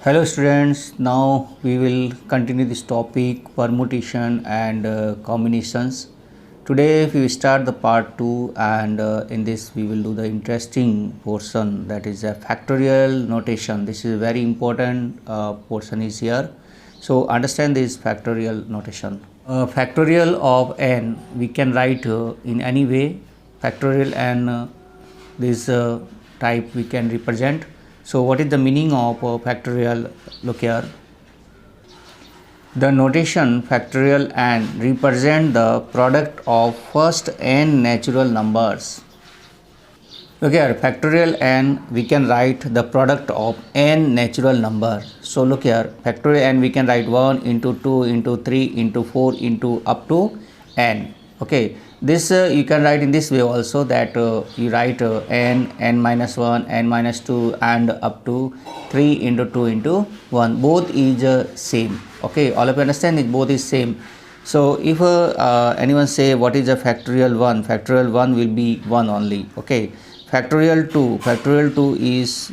Hello students, now we will continue this topic permutation and combinations. Today we start the part 2 and in this we will do the interesting portion, that is a factorial notation. This is a very important portion is here. So understand this factorial notation. Factorial of n we can write in any way. Factorial n this type we can represent. So what is the meaning of factorial? Look here. The notation factorial n represent the product of first n natural numbers. Look here, factorial n we can write the product of n natural number. So look here, factorial n we can write 1 into 2 into 3 into 4 into up to n. Okay, this you can write in this way also, that you write n minus 1, n minus 2 and up to 3 into 2 into 1. Both is same. Okay, all of you understand it, both is same. So if anyone say what is a factorial 1, factorial 1 will be 1 only. Okay, factorial 2 is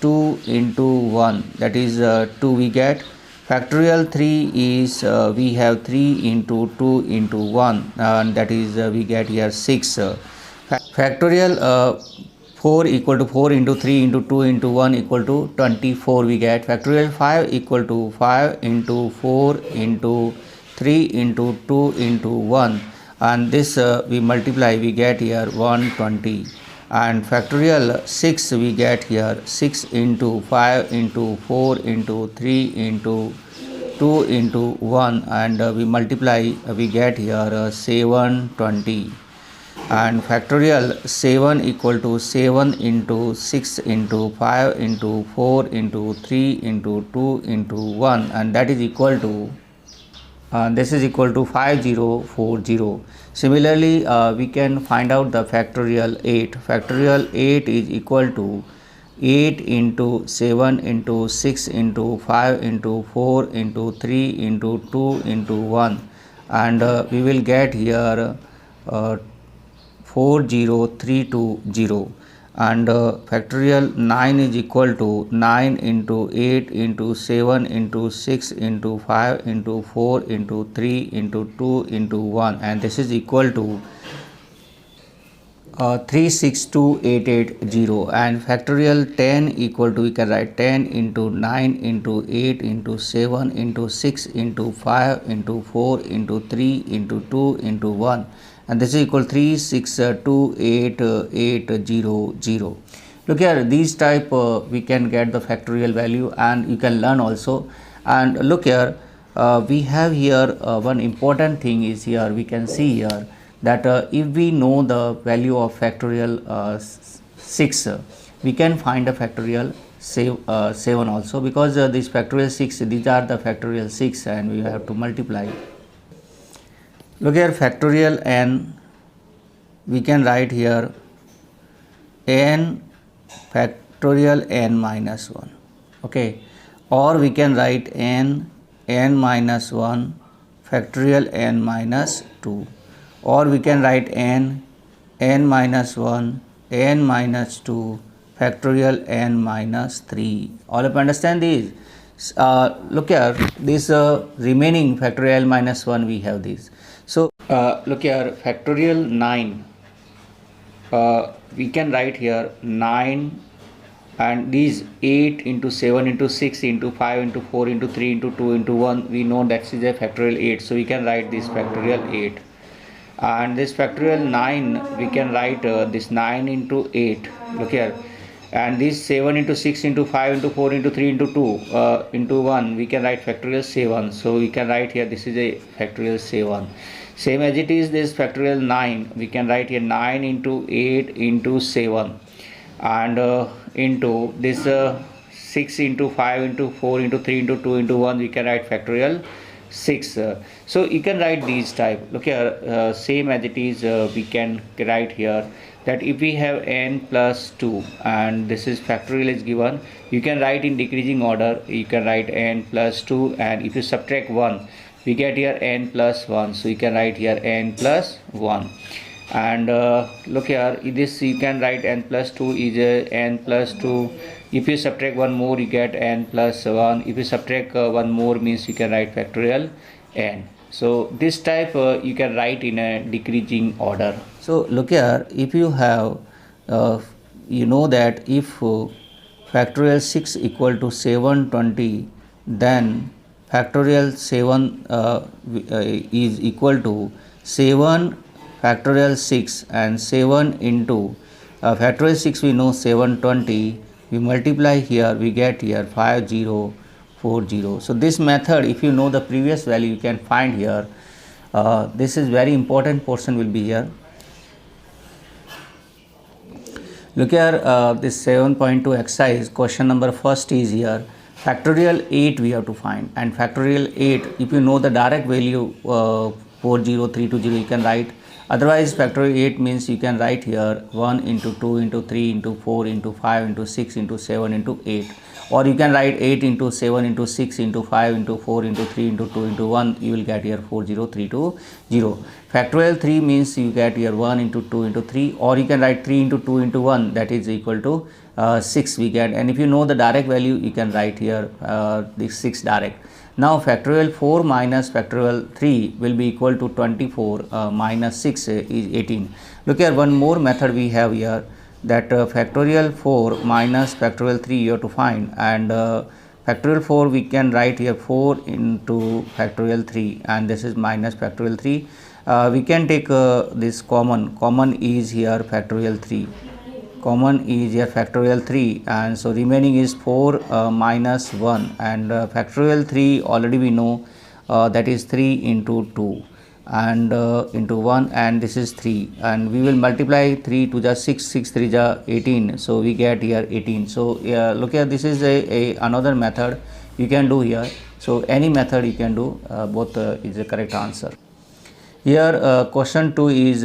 2 into 1, that is 2 we get. Factorial 3 is we have 3 into 2 into 1, and that is we get here 6. Factorial 4 equal to 4 into 3 into 2 into 1 equal to 24 we get. Factorial 5 equal to 5 into 4 into 3 into 2 into 1, and this we multiply, we get here 120. And factorial 6 we get here 6 into 5 into 4 into 3 into 2 into 1, and we multiply, we get here 720. And factorial 7 equal to 7 into 6 into 5 into 4 into 3 into 2 into 1, and that is equal to this is equal to 5040. Similarly, we can find out the factorial 8. Factorial 8 is equal to 8 into 7 into 6 into 5 into 4 into 3 into 2 into 1, and we will get here 40320. And factorial 9 is equal to 9 into 8 into 7 into 6 into 5 into 4 into 3 into 2 into 1, and this is equal to 362880. And factorial 10 equal to, we can write 10 into 9 into 8 into 7 into 6 into 5 into 4 into 3 into 2 into 1, and this is equal 3628800. Look here, these type we can get the factorial value, and you can learn also. And look here, we have here one important thing is here, we can see here that if we know the value of factorial 6, we can find a factorial 7 also, because this factorial 6, these are the factorial 6, and we have to multiply. Look here, factorial n we can write here n factorial n minus 1. Okay, or we can write n minus 1 factorial n minus 2, or we can write n minus 1 n minus 2 factorial n minus 3. All of you understand these? Look here, this remaining factorial minus 1 we have this. So look here, factorial 9 we can write here 9, and these 8 into 7 into 6 into 5 into 4 into 3 into 2 into 1, we know that is a factorial 8, so we can write this factorial 8. And this factorial 9 we can write this 9 into 8. Look here, and this 7 into 6 into 5 into 4 into 3 into 2 into 1, we can write factorial 7. So we can write here this is a factorial 7. Same as it is this factorial 9, we can write here 9 into 8 into 7, and into this 6 into 5 into 4 into 3 into 2 into 1, we can write factorial 6. So you can write these type. Look here, same as it is, we can write here that if we have n plus 2 and this is factorial is given, you can write in decreasing order, you can write n plus 2, and if you subtract 1, we get here n plus 1, so you can write here n plus 1. And look here, this you can write n plus 2 is n plus 2 If you subtract one more, you get n plus 1. If you subtract one more, means you can write factorial n. So this type you can write in a decreasing order. So look here, if you have you know that if factorial 6 equal to 720, then factorial 7 is equal to 7 factorial 6, and 7 into factorial 6 we know 720, we multiply here, we get here 5040. So this method, if you know the previous value, you can find here. This is very important portion will be here. Look here, this 7.2 exercise question number first is here. Factorial 8 we have to find, and factorial 8, if you know the direct value 40320, you can write. Otherwise factorial 8 means you can write here 1 into 2 into 3 into 4 into 5 into 6 into 7 into 8, or you can write 8 into 7 into 6 into 5 into 4 into 3 into 2 into 1, you will get here 40320. Factorial 3 means you get here 1 into 2 into 3, or you can write 3 into 2 into 1, that is equal to 6 we get. And if you know the direct value, you can write here this 6 direct. Now factorial 4 minus factorial 3 will be equal to 24 minus 6 is 18. Look here, one more method we have here, that factorial 4 minus factorial 3 you have to find, and factorial 4 we can write here 4 into factorial 3, and this is minus factorial 3. We can take this common is here factorial 3, common is here factorial 3, and so remaining is 4 minus 1, and factorial 3 already we know that is 3 into 2 and into 1, and this is 3, and we will multiply 3 to the 6, 6 3 the 18, so we get here 18. So look here, this is a another method you can do here. So any method you can do, both is the correct answer. Here question 2 is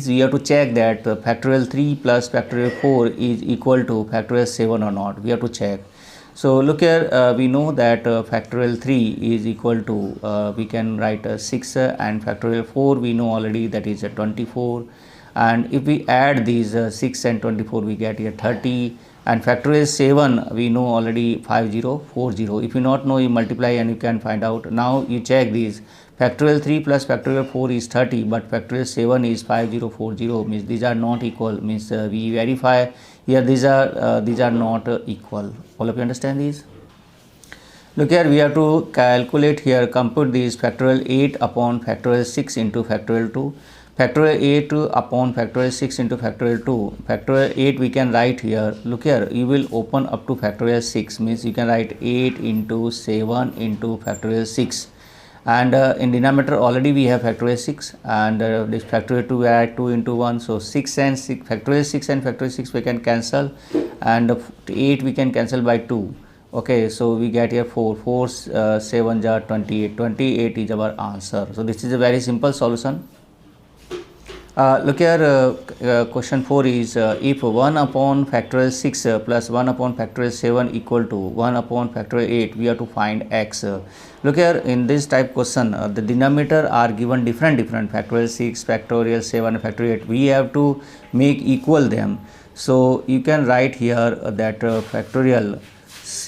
we have to check that factorial 3 plus factorial 4 is equal to factorial 7 or not. We have to check. So look here, we know that factorial 3 is equal to, we can write 6, and factorial 4 we know already, that is 24, and if we add these 6 and 24, we get here 30, and factorial 7 we know already 5040. If you not know, you multiply and you can find out. Now you check these. Factorial 3 plus factorial 4 is 30, but factorial 7 is 5040, means these are not equal, means we verify here these are not equal. All of you understand these? Look here, we have to calculate here, compute these factorial 8 upon factorial 6 into factorial 2, factorial 8 upon factorial 6 into factorial 2, factorial 8 we can write here. Look here, you will open up to factorial 6, means you can write 8 into 7 into factorial 6, and in denominator already we have factorial 6, and this factorial 2 we add 2 into 1, so 6 and 6, factorial 6 and factorial 6 we can cancel, and 8 we can cancel by 2. Okay, so we get here 4 7 are 28 is our answer. So this is a very simple solution. Look here, question 4 is if 1 upon factorial 6 plus 1 upon factorial 7 equal to 1 upon factorial 8, we have to find x. Look here, in this type question, the denominator are given different factorial 6, factorial 7, factorial 8. We have to make equal them. So you can write here that factorial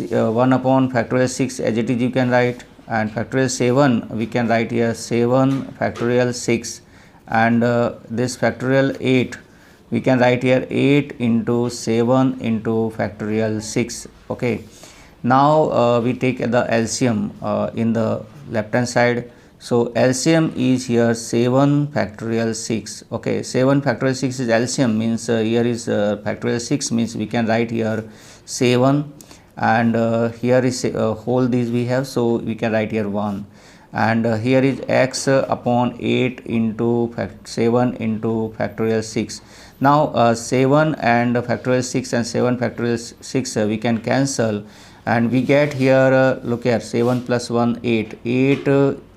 1 upon factorial 6 as it is you can write, and factorial 7 we can write here 7 factorial 6, and this factorial 8 we can write here 8 into 7 into factorial 6. Okay, now we take the LCM in the left hand side. So LCM is here 7 factorial 6. Okay, 7 factorial 6 is LCM, means here is factorial 6, means we can write here 7, and here is whole these we have, so we can write here 1, and here is x upon 8 into 7 into factorial 6. Now 7 and factorial 6 and 7 factorial 6 we can cancel, and we get here look here, 7 plus 1 8, 8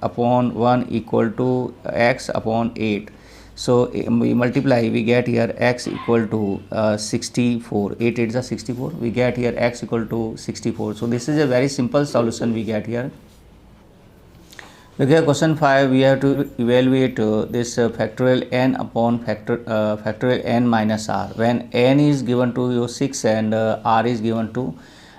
upon 1 equal to x upon 8. So we multiply, we get here x equal to 64, 8 8 is 64, we get here x equal to 64. So this is a very simple solution we get here. Look here, question 5, we have to evaluate this factorial n upon factorial n minus r. When n is given to you 6 and r is given to,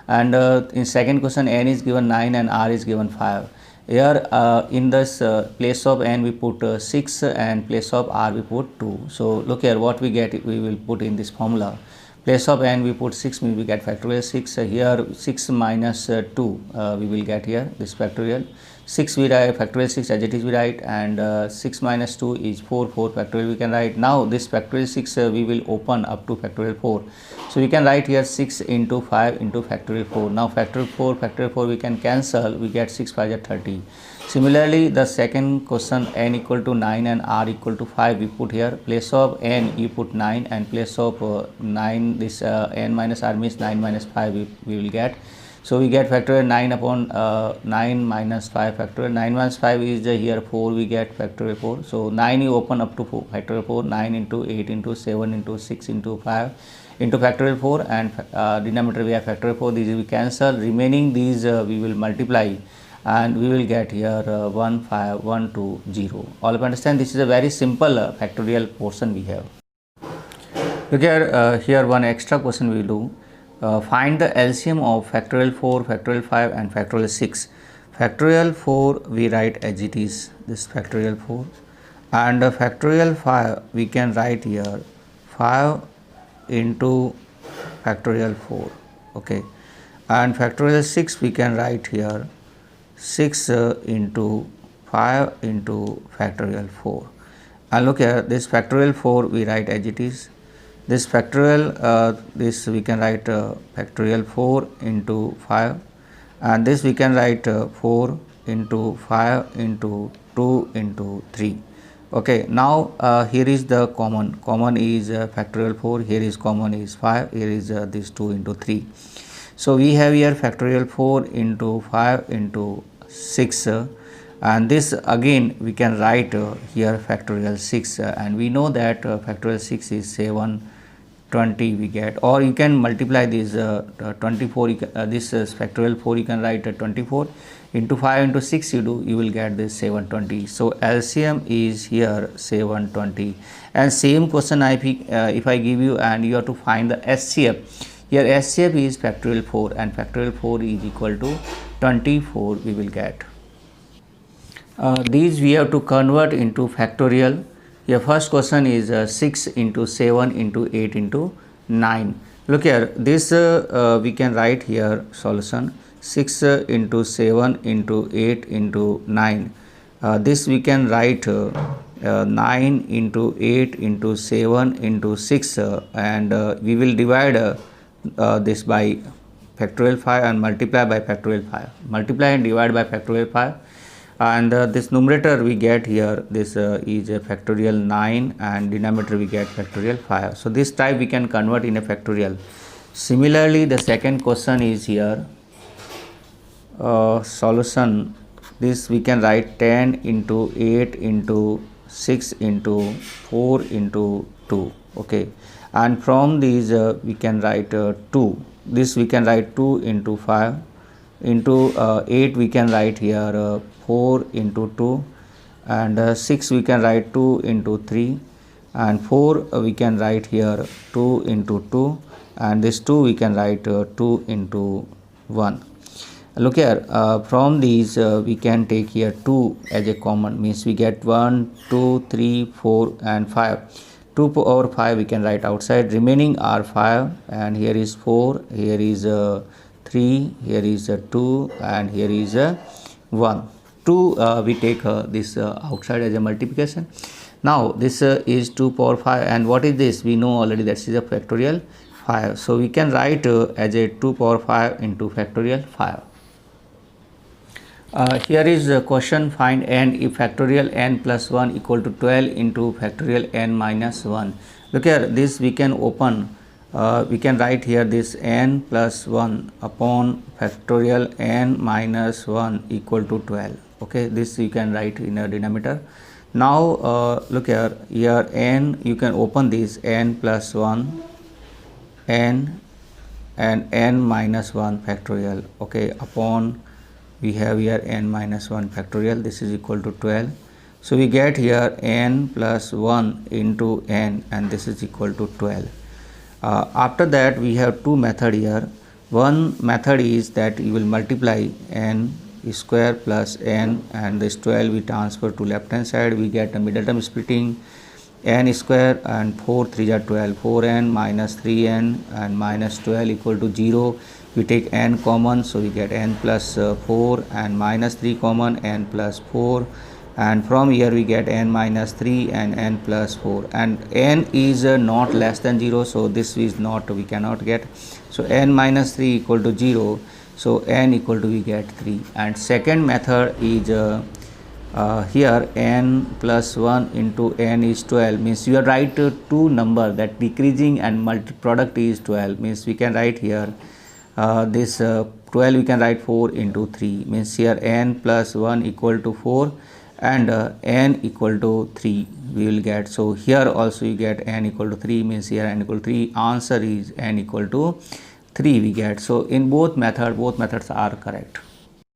and in second question n is given 9 and r is given 5. Here in this place of n we put 6 and place of r we put 2. So look here, what we get, we will put in this formula. Place of n we put 6, means we get factorial 6. Here 6 minus 2 we will get here this factorial 6, we write factorial 6 as it is we write, and 6 minus 2 is 4 factorial we can write. Now this factorial 6 we will open up to factorial 4. So we can write here 6 into 5 into factorial 4. Now factorial 4 we can cancel, we get 6 5 is 30. Similarly, the second question, n equal to 9 and r equal to 5, we put here. Place of n you put 9 and place of 9, this n minus r means 9 minus 5 we will get. So we get factorial 9 upon 9 minus 5 factorial. 9 minus 5 is here 4, we get factorial 4. So 9 you open up to 4, factorial 4, 9 into 8 into 7 into 6 into 5 into factorial 4, and denominator we have factorial 4. These we cancel, remaining these we will multiply, and we will get here 1 5 1 2 0. All of you understand, this is a very simple factorial portion we have. Look here, here one extra question we will do. Find the LCM of factorial 4, factorial 5 and factorial 6. Factorial 4 we write as it is, this factorial 4, and factorial 5 we can write here 5 into factorial 4, okay, and factorial 6 we can write here 6 into 5 into factorial 4. And look here, this factorial 4 we write as it is. This factorial, this we can write factorial 4 into 5, and this we can write 4 into 5 into 2 into 3. Okay, now here is the common is factorial 4, here is common is 5, here is this 2 into 3. So we have here factorial 4 into 5 into 6, and this again we can write here factorial 6, and we know that factorial 6 is 720 we get, or you can multiply this 24, this factorial 4 you can write 24 into 5 into 6 you do, you will get this 720. So LCM is here 720. And same question if I give you, and you have to find the SCF. Here SCF is factorial 4, and factorial 4 is equal to 24 we will get. These we have to convert into factorial. Your first question is 6 into 7 into 8 into 9. Look here, this we can write here solution 6 into 7 into 8 into 9. This we can write 9 into 8 into 7 into 6, and we will divide this by factorial 5 and multiply by factorial 5. Multiply and divide by factorial 5. And this numerator we get here, this is a factorial 9, and denominator we get factorial 5. So this type we can convert in a factorial. Similarly, the second question is here solution, this we can write 10 into 8 into 6 into 4 into 2, okay, and from these we can write 2, this we can write 2 into 5 into 8 we can write here 4 into 2, and 6 we can write 2 into 3, and 4 we can write here 2 into 2, and this 2 we can write 2 into 1. Look here, from these we can take here 2 as a common, means we get 1 2 3 4 and 5. 2 over 5 we can write outside, remaining are 5, and here is 4, here is 3, here is 2, and here is 1. 2 we take this outside as a multiplication. Now this is 2 power 5, and what is this? We know already that is a factorial 5. So we can write as a 2 power 5 into factorial 5. Here is a question, find n if factorial n plus 1 equal to 12 into factorial n minus 1. Look here, this we can open, we can write here this n plus 1 upon factorial n minus 1 equal to 12. Okay, this you can write in a denominator. Now look here, here n you can open this n plus 1 n and n minus 1 factorial, okay, upon we have here n minus 1 factorial, this is equal to 12. So we get here n plus 1 into n, and this is equal to 12. After that we have two methods here. One method is that you will multiply n square plus n, and this 12 we transfer to left hand side, we get a middle term splitting, n square and 4 3 are 12, 4n minus 3n and minus 12 equal to 0. We take n common, so we get n plus 4 and minus 3 common, n plus 4, and from here we get n minus 3 and n plus 4, and n is not less than 0, so this is not, we cannot get. So n minus 3 equal to 0, so n equal to we get 3. And second method is here n plus 1 into n is 12, means you write two number that decreasing and multi product is 12, means we can write here this 12 we can write 4 into 3, means here n plus 1 equal to 4 and n equal to 3 we will get. So here also you get n equal to 3, means here n equal to 3, answer is n equal to 3 we get. So in both methods are correct.